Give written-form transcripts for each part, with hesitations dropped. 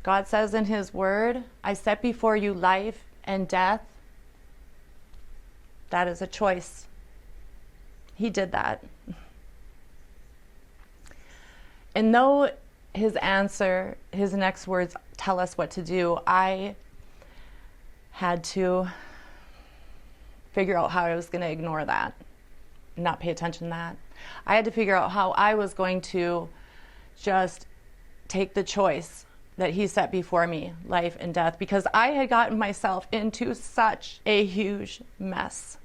God says in his word, I set before you life and death. That is a choice. He did that. And though his answer, his next words tell us what to do, I had to figure out how I was going to ignore that, not pay attention to that. I had to figure out how I was going to just take the choice that he set before me, life and death, because I had gotten myself into such a huge mess.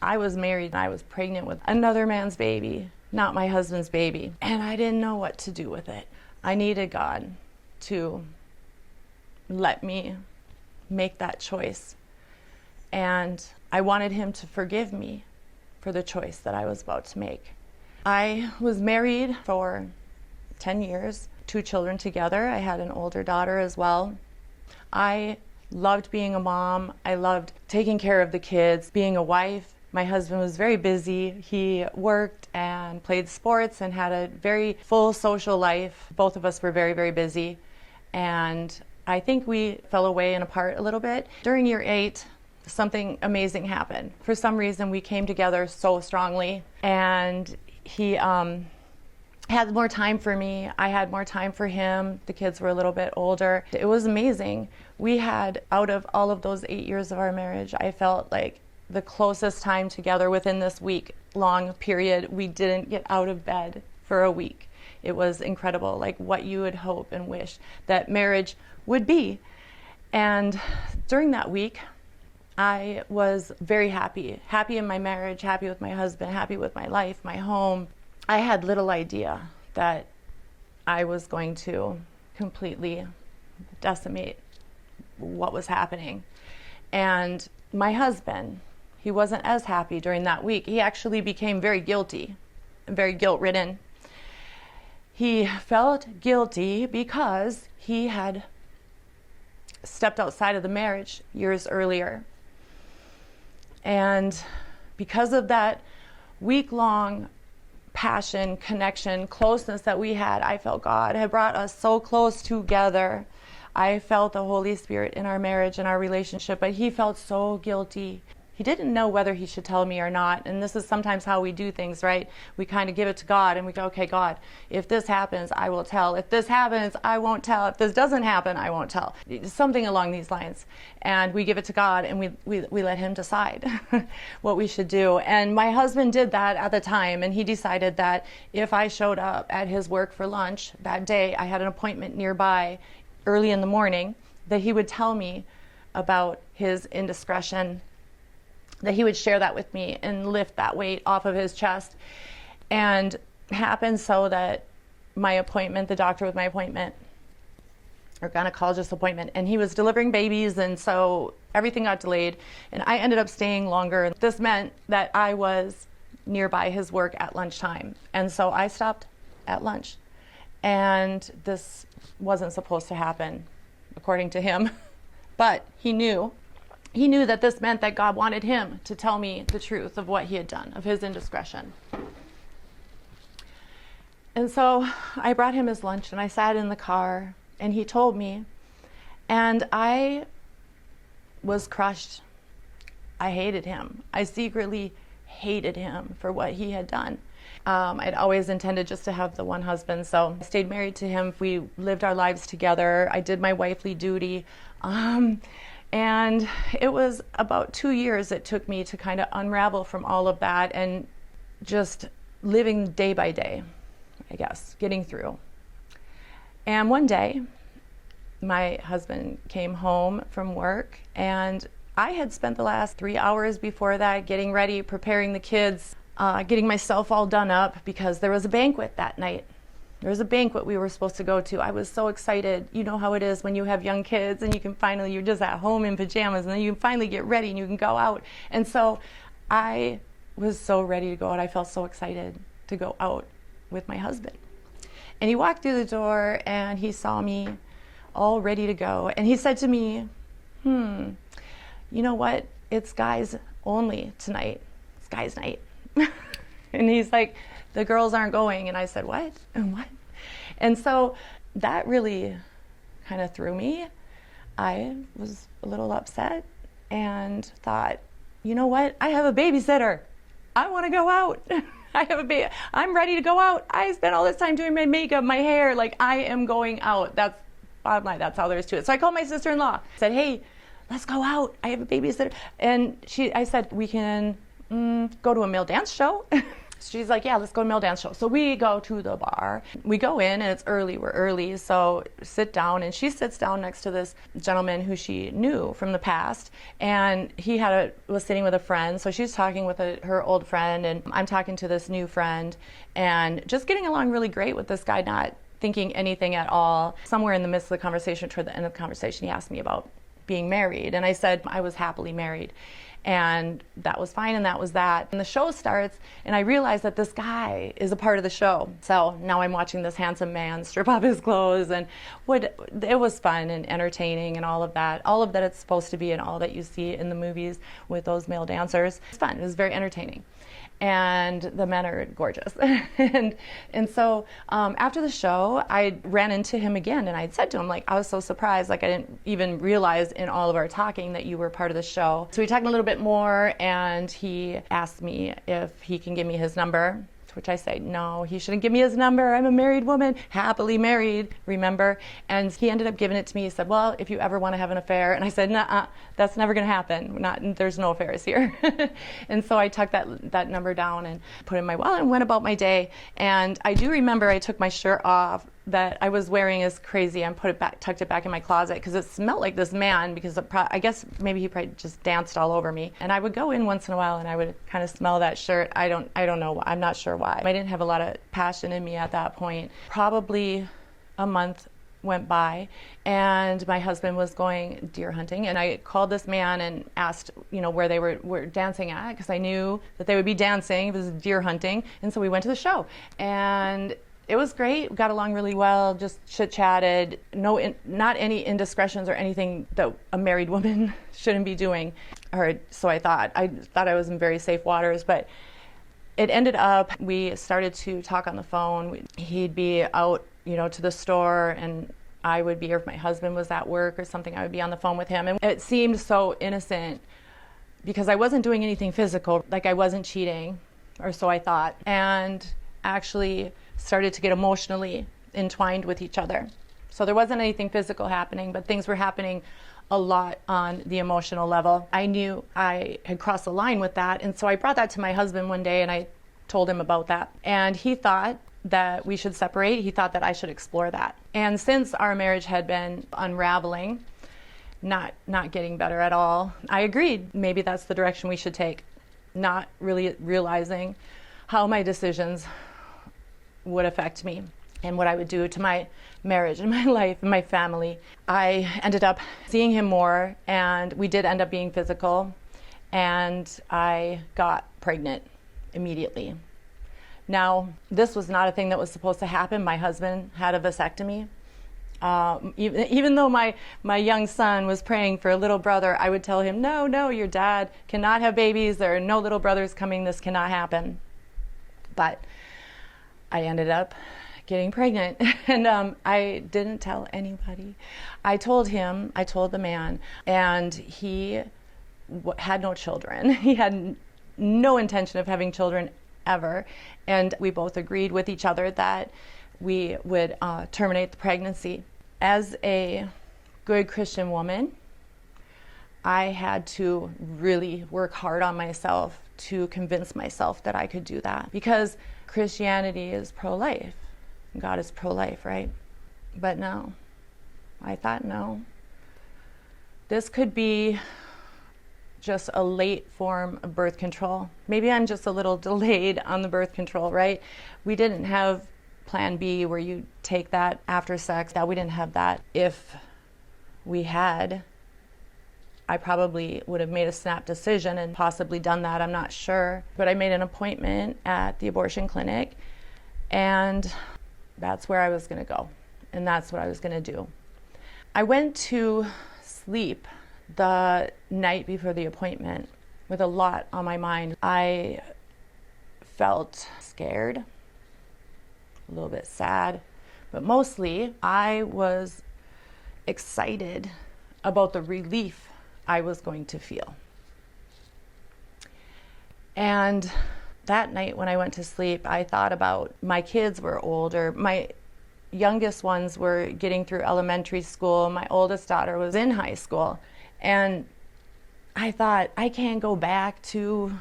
I was married and I was pregnant with another man's baby, not my husband's baby, and I didn't know what to do with it. I needed God to let me make that choice. And I wanted him to forgive me for the choice that I was about to make. I was married for 10 years, 2 children together. I had an older daughter as well. I loved being a mom. I loved taking care of the kids, being a wife. My husband was very busy. He worked and played sports and had a very full social life. Both of us were very, very busy. And I think we fell away and apart a little bit. During year 8, something amazing happened. For some reason, we came together so strongly, and he had more time for me. I had more time for him. The kids were a little bit older. It was amazing. We had, out of all of those 8 years of our marriage, I felt like the closest time together within this week-long period. We didn't get out of bed for a week. It was incredible, like what you would hope and wish that marriage would be. And during that week, I was very happy in my marriage, happy with my husband, happy with my life, my home. I had little idea that I was going to completely decimate what was happening. And my husband, he wasn't as happy during that week. He actually became very guilty, very guilt-ridden. He felt guilty because he had stepped outside of the marriage years earlier. And because of that week-long passion, connection, closeness that we had, I felt God had brought us so close together. I felt the Holy Spirit in our marriage and our relationship, but he felt so guilty. He didn't know whether he should tell me or not. And this is sometimes how we do things, right? We kind of give it to God and we go, okay, God, if this happens, I will tell. If this happens, I won't tell. If this doesn't happen, I won't tell. Something along these lines. And we give it to God and we let him decide what we should do. And my husband did that at the time. And he decided that if I showed up at his work for lunch that day, I had an appointment nearby early in the morning, that he would tell me about his indiscretion, that he would share that with me and lift that weight off of his chest. And happened so that my appointment, the doctor with my appointment, or gynecologist appointment, and he was delivering babies, and so everything got delayed, and I ended up staying longer. This meant that I was nearby his work at lunchtime, and so I stopped at lunch. And this wasn't supposed to happen, according to him, but he knew that this meant that God wanted him to tell me the truth of what he had done, of his indiscretion. And so I brought him his lunch and I sat in the car and he told me, and I was crushed. I hated him. I secretly hated him for what he had done. I'd always intended just to have the one husband, so I stayed married to him. We lived our lives together. I did my wifely duty. And it was about 2 years it took me to kind of unravel from all of that and just living day by day, I guess, getting through. And one day, my husband came home from work, and I had spent the last 3 hours before that getting ready, preparing the kids, getting myself all done up because there was a banquet that night. There was a banquet we were supposed to go to. I was so excited. You know how it is when you have young kids and you can finally, you're just at home in pajamas and then you can finally get ready and you can go out. And so I was so ready to go out. I felt so excited to go out with my husband. And he walked through the door and he saw me all ready to go. And he said to me, you know what? It's guys only tonight. It's guys' night. And he's like, the girls aren't going. And I said, what? And what? And so that really kind of threw me. I was a little upset and thought, you know what? I have a babysitter. I want to go out. I have a baby. I'm ready to go out. I spent all this time doing my makeup, my hair. Like, I am going out. That's bottom line. That's all there is to it. So I called my sister-in-law. Said, hey, let's go out. I have a babysitter. And I said, we can go to a male dance show. She's like, yeah, let's go to a male dance show. So we go to the bar. We go in and it's early. We're early. So sit down, and she sits down next to this gentleman who she knew from the past. And he was sitting with a friend. So she's talking with her old friend, and I'm talking to this new friend, and just getting along really great with this guy, not thinking anything at all. Somewhere in the midst of the conversation, toward the end of the conversation, he asked me about being married. And I said I was happily married. And that was fine, and that was that. And the show starts, and I realize that this guy is a part of the show. So now I'm watching this handsome man strip off his clothes, and it was fun and entertaining and all of that it's supposed to be, and all that you see in the movies with those male dancers. It's fun. It was very entertaining. And the men are gorgeous. and so after the show, I ran into him again, and I said to him, like, I was so surprised, like I didn't even realize in all of our talking that you were part of the show. So we talked a little bit more, and he asked me if he can give me his number, to which I say, no, he shouldn't give me his number. I'm a married woman, happily married, remember? And he ended up giving it to me. He said, well, if you ever want to have an affair. And I said, nah, that's never going to happen. There's no affairs here. And so I tucked that number down and put it in my wallet and went about my day. And I do remember I took my shirt off that I was wearing as crazy and tucked it back in my closet, because it smelled like this man, because I guess maybe he probably just danced all over me. And I would go in once in a while and I would kind of smell that shirt. I don't know. I'm not sure why. I didn't have a lot of passion in me at that point. Probably a month went by, and my husband was going deer hunting, and I called this man and asked, where they were dancing at, because I knew that they would be dancing. It was deer hunting. And so we went to the show, and it was great. We got along really well, just chit-chatted. Not any indiscretions or anything that a married woman shouldn't be doing. Or so I thought. I thought I was in very safe waters, but it ended up, we started to talk on the phone. He'd be out, to the store, and I would be, or if my husband was at work or something, I would be on the phone with him. And it seemed so innocent, because I wasn't doing anything physical, like I wasn't cheating, or so I thought. And actually started to get emotionally entwined with each other. So there wasn't anything physical happening, but things were happening a lot on the emotional level. I knew I had crossed the line with that, and so I brought that to my husband one day, and I told him about that. And he thought that we should separate. He thought that I should explore that. And since our marriage had been unraveling, not getting better at all, I agreed maybe that's the direction we should take, not really realizing how my decisions would affect me and what I would do to my marriage and my life and my family. I ended up seeing him more, and we did end up being physical, and I got pregnant immediately. Now, this was not a thing that was supposed to happen. My husband had a vasectomy. Even though my young son was praying for a little brother, I would tell him, no, your dad cannot have babies. There are no little brothers coming. This cannot happen. But I ended up getting pregnant, and I didn't tell anybody. I told the man, and he had no children. He had no intention of having children ever, and we both agreed with each other that we would terminate the pregnancy. As a good Christian woman, I had to really work hard on myself to convince myself that I could do that, because Christianity is pro-life. God is pro-life, right? But no. I thought, no. This could be just a late form of birth control. Maybe I'm just a little delayed on the birth control, right? We didn't have plan B where you take that after sex. We didn't have that. If we had, I probably would have made a snap decision and possibly done that. I'm not sure. But I made an appointment at the abortion clinic, and that's where I was going to go, and that's what I was going to do. I went to sleep the night before the appointment with a lot on my mind. I felt scared, a little bit sad, but mostly I was excited about the relief I was going to feel. And that night when I went to sleep, I thought about my kids were older. My youngest ones were getting through elementary school. My oldest daughter was in high school. And I thought, I can't go back to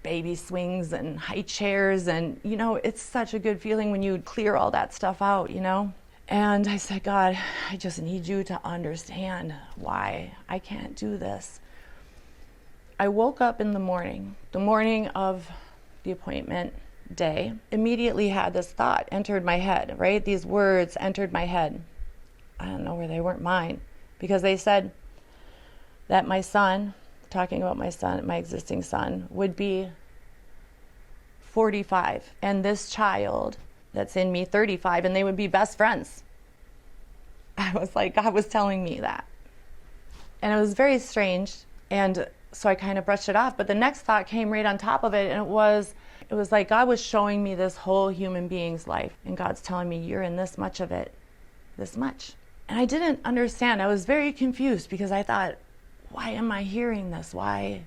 baby swings and high chairs. And, it's such a good feeling when you clear all that stuff out, And I said, God, I just need you to understand why I can't do this. I woke up in the morning of the appointment day, immediately had this thought entered my head, right? These words entered my head. I don't know where they weren't mine, because they said that my son, talking about my son, my existing son, would be 45, and this child that's in me 35, and they would be best friends. I was like, God was telling me that. And it was very strange, and so I kind of brushed it off, but the next thought came right on top of it, and it was like God was showing me this whole human being's life, and God's telling me, you're in this much of it, this much. And I didn't understand. I was very confused, because I thought, why am I hearing this? Why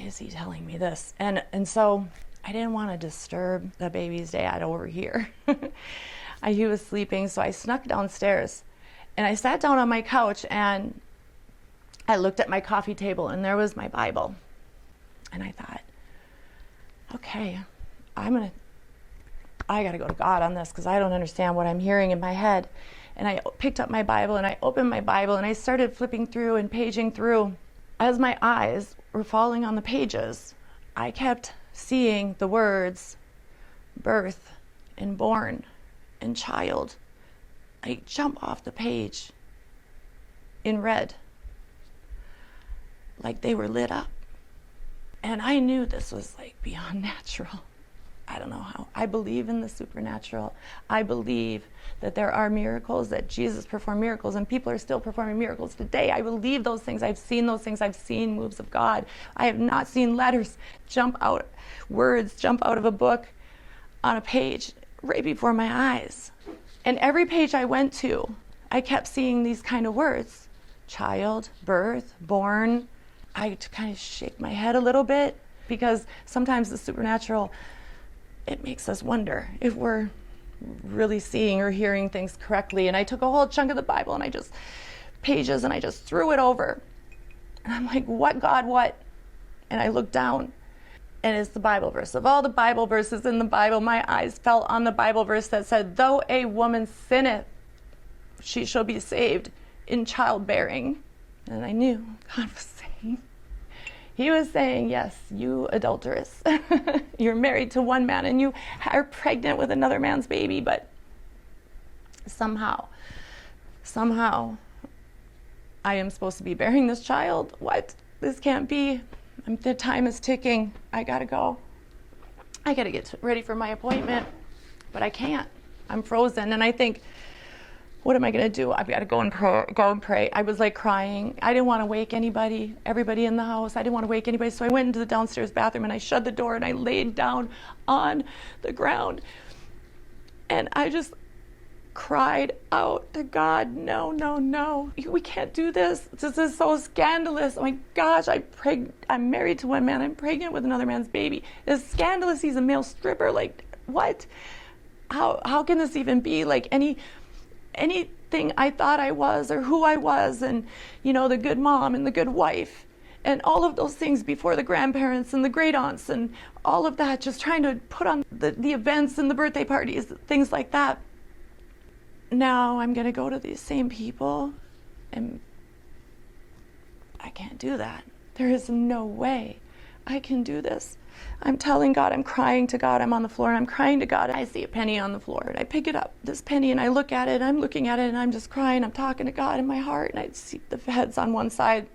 is he telling me this? And so I didn't want to disturb the baby's dad over here. He was sleeping, so I snuck downstairs, and I sat down on my couch, and I looked at my coffee table, and there was my Bible. And I thought, okay, I got to go to God on this, because I don't understand what I'm hearing in my head. And I picked up my Bible, and I opened my Bible, and I started flipping through and paging through. As my eyes were falling on the pages, I kept seeing the words birth and born and child. I jump off the page in red, like they were lit up. And I knew this was like beyond natural. I don't know how. I believe in the supernatural. I believe that there are miracles, that Jesus performed miracles, and people are still performing miracles today. I believe those things. I've seen those things. I've seen moves of God. I have not seen letters jump out, words jump out of a book on a page right before my eyes. And every page I went to, I kept seeing these kind of words. Child, birth, born. I kind of shake my head a little bit, because sometimes the supernatural, it makes us wonder if we're really seeing or hearing things correctly. And I took a whole chunk of the Bible, and I just threw it over. And I'm like, what, God, what? And I looked down, and it's the Bible verse. Of all the Bible verses in the Bible, my eyes fell on the Bible verse that said, though a woman sinneth, she shall be saved in childbearing. And I knew God was saying, he was saying, yes, you adulteress, you're married to one man and you are pregnant with another man's baby, but somehow, I am supposed to be bearing this child. What? This can't be. The time is ticking. I gotta go. I gotta get ready for my appointment, but I can't. I'm frozen, and I think, what am I gonna do? I've got to go and pray. I was like crying. I didn't want to wake everybody in the house. I didn't want to wake anybody. So I went into the downstairs bathroom, and I shut the door, and I laid down on the ground. And I just cried out to God, no, we can't do this. This is so scandalous. Oh my gosh, I'm married to one man. I'm pregnant with another man's baby. It's scandalous. He's a male stripper. Like, what? How can this even be? Like anything I thought I was, or who I was, and the good mom and the good wife and all of those things before the grandparents and the great aunts and all of that, just trying to put on the events and the birthday parties, things like that. Now I'm going to go to these same people, and I can't do that. There is no way I can do this. I'm telling God, I'm crying to God, I'm on the floor, and I'm crying to God. I see a penny on the floor, and I pick it up, this penny, and I look at it, and I'm looking at it, and I'm just crying. I'm talking to God in my heart, and I see the heads on one side,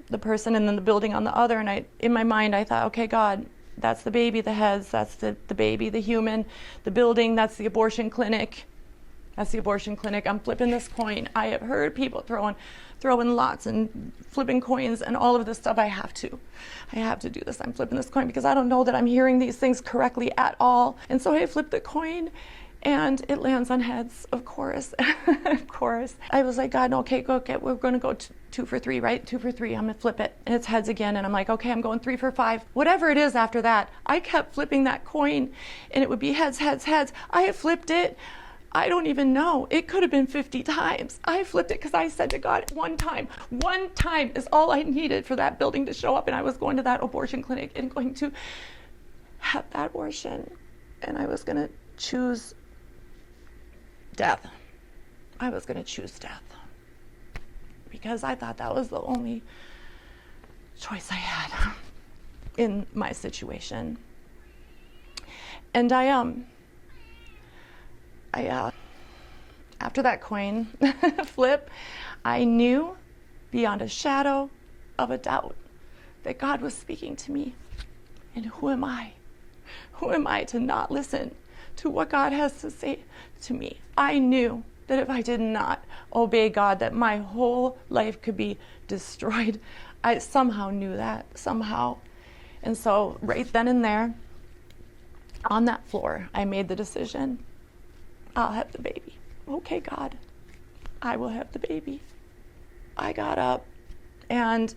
the person, and then the building on the other, and in my mind, I thought, okay, God, that's the baby, the heads, that's the baby, the human, the building, that's the abortion clinic. That's the abortion clinic. I'm flipping this coin. I have heard people throwing lots and flipping coins and all of this stuff. I have to do this. I'm flipping this coin because I don't know that I'm hearing these things correctly at all. And so I flip the coin, And it lands on heads, of course. Of course. I was like, God, okay, we're going to go 2 for 3, right? 2 for 3. I'm going to flip it. And it's heads again. And I'm like, okay, I'm going 3 for 5. Whatever it is after that, I kept flipping that coin, and it would be heads, heads, heads. I have flipped it. I don't even know. It could have been 50 times. I flipped it because I said to God, one time is all I needed for that building to show up. And I was going to that abortion clinic and going to have that abortion. And I was going to choose death. I was going to choose death because I thought that was the only choice I had in my situation. And I after that coin flip, I knew beyond a shadow of a doubt that God was speaking to me. And who am I? Who am I to not listen to what God has to say to me? I knew that if I did not obey God, that my whole life could be destroyed. I somehow knew that, somehow. And so right then and there, on that floor, I made the decision, I'll have the baby. Okay, God, I will have the baby. I got up, and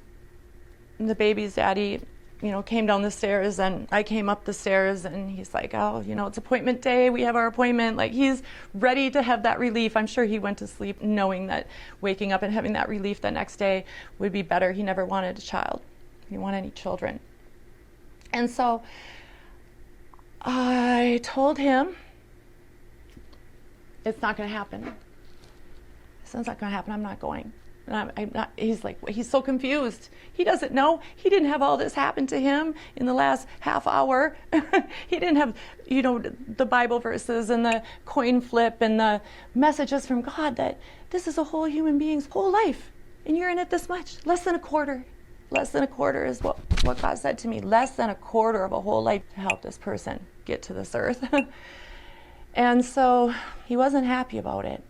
the baby's daddy, came down the stairs, and I came up the stairs, and he's like, oh, it's appointment day. We have our appointment. Like, he's ready to have that relief. I'm sure he went to sleep knowing that waking up and having that relief the next day would be better. He never wanted a child. He didn't want any children. And so I told him, it's not going to happen. It's not going to happen. I'm not going. And I'm not, he's so confused. He doesn't know. He didn't have all this happen to him in the last half hour. He didn't have, the Bible verses and the coin flip and the messages from God that this is a whole human being's whole life. And you're in it this much. Less than a quarter. Less than a quarter is what God said to me. Less than a quarter of a whole life to help this person get to this earth. And so he wasn't happy about it.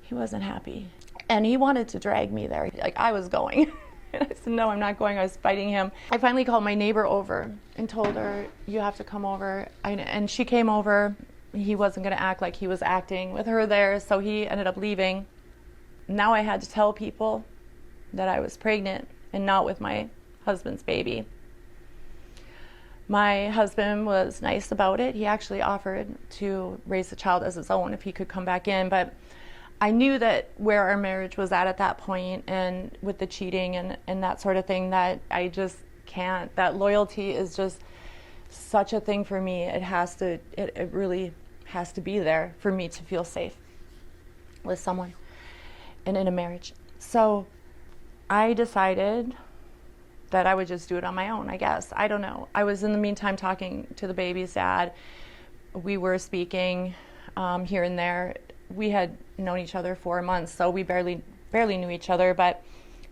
He wasn't happy. And he wanted to drag me there. Like, I was going. And I said, no, I'm not going. I was fighting him. I finally called my neighbor over and told her, you have to come over. And she came over. He wasn't going to act like he was acting with her there, so he ended up leaving. Now I had to tell people that I was pregnant and not with my husband's baby. My husband was nice about it. He actually offered to raise the child as his own if he could come back in, but I knew that where our marriage was at that point, and with the cheating and that sort of thing, that I just can't. That loyalty is just such a thing for me. It really has to be there for me to feel safe with someone and in a marriage. So I decided that I would just do it on my own, I guess. I don't know. I was in the meantime talking to the baby's dad. We were speaking here and there. We had known each other 4 months, so we barely knew each other, but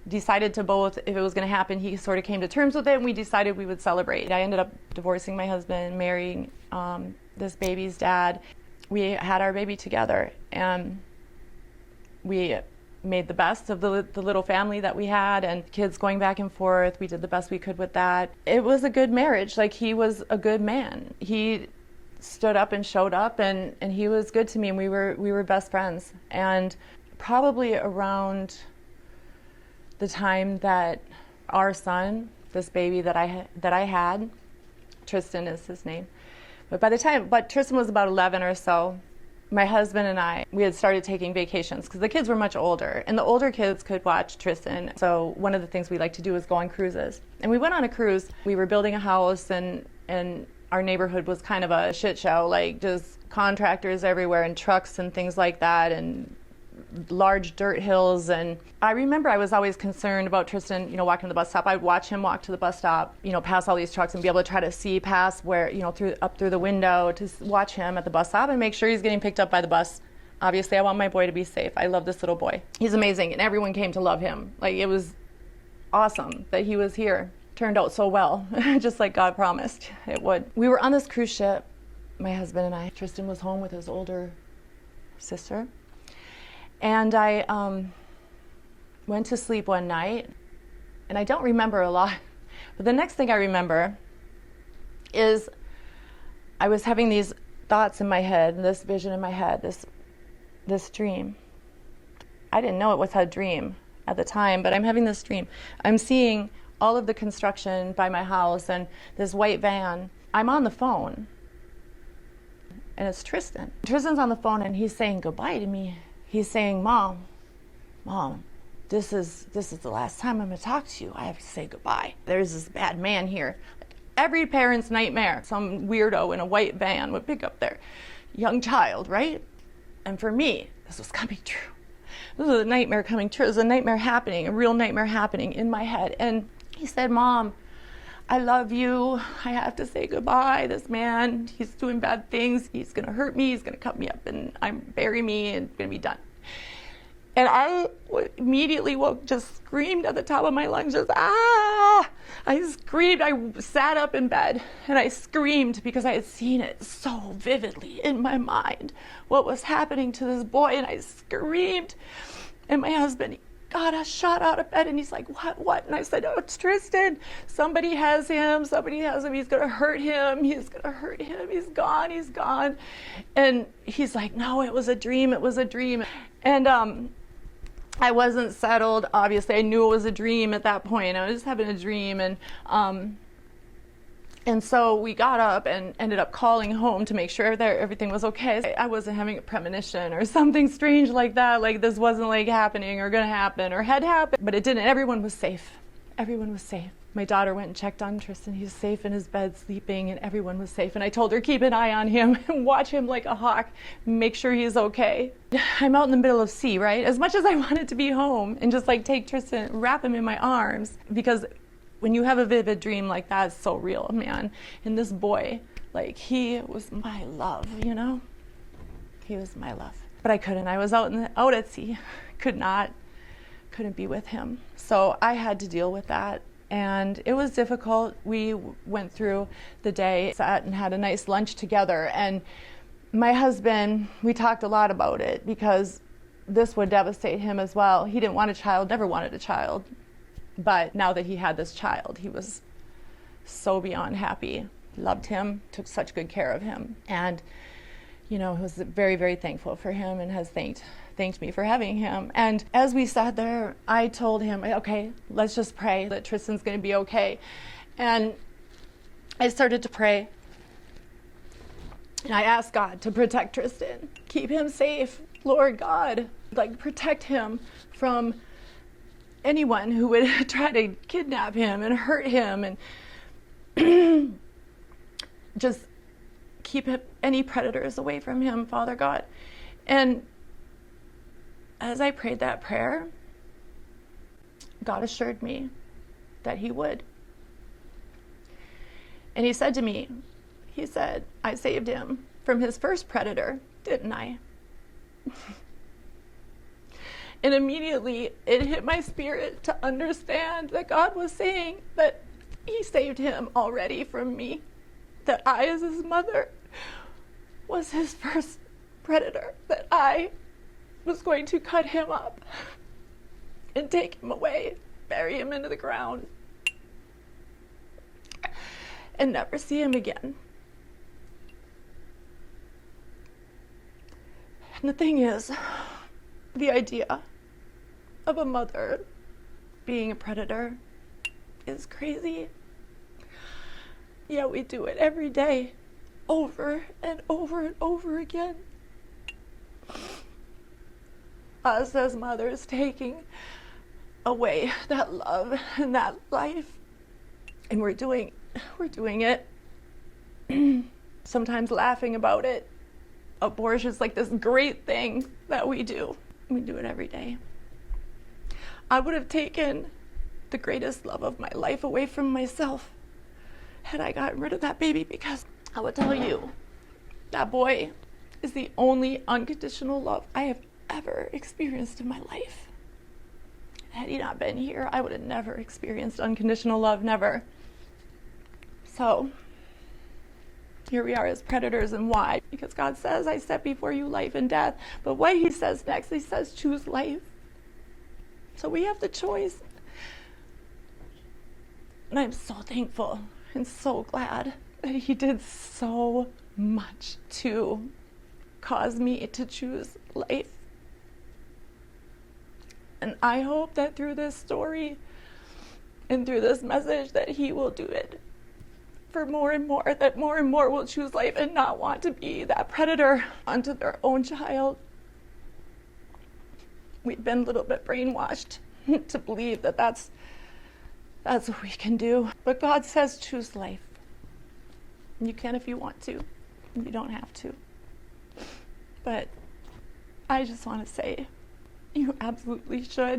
decided to both, if it was going to happen, he sort of came to terms with it, and we decided we would celebrate. I ended up divorcing my husband, marrying this baby's dad. We had our baby together, and we made the best of the little family that we had, and kids going back and forth. We did the best we could with that. It was a good marriage. Like, he was a good man. He stood up and showed up, and he was good to me, and we were best friends. And probably around the time that our son, this baby that I had, Tristan is his name, but Tristan was about 11 or so, my husband and we had started taking vacations because the kids were much older, and the older kids could watch Tristan. So one of the things we like to do is go on cruises. And we went on a cruise. We were building a house, and our neighborhood was kind of a shit show, like just contractors everywhere and trucks and things like that, and large dirt hills. And I remember I was always concerned about Tristan, walking to the bus stop. I'd watch him walk to the bus stop, past all these trucks, and be able to try to see past where, through the window, to watch him at the bus stop and make sure he's getting picked up by the bus. Obviously, I want my boy to be safe. I love this little boy. He's amazing, and everyone came to love him. Like, it was awesome that he was here. Turned out so well, just like God promised it would. We were on this cruise ship, my husband and I. Tristan was home with his older sister. And I went to sleep one night, and I don't remember a lot, but the next thing I remember is I was having these thoughts in my head, this vision in my head, this dream. I didn't know it was a dream at the time, but I'm having this dream. I'm seeing all of the construction by my house and this white van. I'm on the phone, and it's Tristan. Tristan's on the phone, and he's saying goodbye to me. He's saying, Mom, this is the last time I'm gonna talk to you. I have to say goodbye. There's this bad man here. Every parent's nightmare. Some weirdo in a white van would pick up their young child, right? And for me, this was coming true. This was a nightmare coming true. It was a nightmare happening, a real nightmare happening in my head. And he said, Mom, I love you. I have to say goodbye. This man, he's doing bad things. He's gonna hurt me. He's gonna cut me up and bury me, and it's gonna be done. And I immediately just screamed at the top of my lungs, just, ah! I screamed. I sat up in bed and I screamed because I had seen it so vividly in my mind, what was happening to this boy, and I screamed. And my husband got a shot out of bed, and he's like, what? And I said, oh, it's Tristan. Somebody has him. He's gonna hurt him. He's gone. And he's like, no, it was a dream. And I wasn't settled. Obviously, I knew it was a dream at that point. I was just having a dream, and so we got up and ended up calling home to make sure that everything was okay. I wasn't having a premonition or something strange like that, like this wasn't like happening or gonna happen or had happened, but it didn't. Everyone was safe. My daughter went and checked on Tristan. He's safe in his bed sleeping, and everyone was safe. And I told her, keep an eye on him and watch him like a hawk, make sure he's okay. I'm out in the middle of sea, right? As much as I wanted to be home and just like take Tristan, wrap him in my arms, because when you have a vivid dream like that, it's so real, man. And this boy, like, he was my love, you know? He was my love. But I couldn't. I was out at sea. Couldn't be with him. So I had to deal with that. And it was difficult. We went through the day, sat and had a nice lunch together. And my husband, we talked a lot about it because this would devastate him as well. He didn't want a child, never wanted a child. But now that he had this child, he was so beyond happy. Loved him, took such good care of him. And, you know, was very, very thankful for him and has thanked me for having him. And as we sat there, I told him, okay, let's just pray that Tristan's going to be okay. And I started to pray. And I asked God to protect Tristan, keep him safe. Lord God, like, protect him from anyone who would try to kidnap him and hurt him, and just keep any predators away from him, Father God. And as I prayed that prayer, God assured me that he would. And he said to me, I saved him from his first predator, didn't I? And immediately it hit my spirit to understand that God was saying that he saved him already from me, that I, as his mother, was his first predator, that I was going to cut him up and take him away, bury him into the ground, and never see him again. And the thing is, the idea of a mother being a predator is crazy. Yeah, we do it every day, over and over and over again. Us as mothers taking away that love and that life. And we're doing it, sometimes laughing about it. Abortion's like this great thing that we do. We do it every day. I would have taken the greatest love of my life away from myself had I gotten rid of that baby, because I would tell you, that boy is the only unconditional love I have ever experienced in my life. Had he not been here, I would have never experienced unconditional love, never. So, here we are as predators, and why? Because God says, I set before you life and death. But what he says next, he says, choose life. So we have the choice. And I'm so thankful and so glad that he did so much to cause me to choose life. And I hope that through this story and through this message that he will do it for more and more, that more and more will choose life and not want to be that predator onto their own child. We've been a little bit brainwashed to believe that that's what we can do. But God says choose life. You can if you want to. You don't have to. But I just want to say you absolutely should.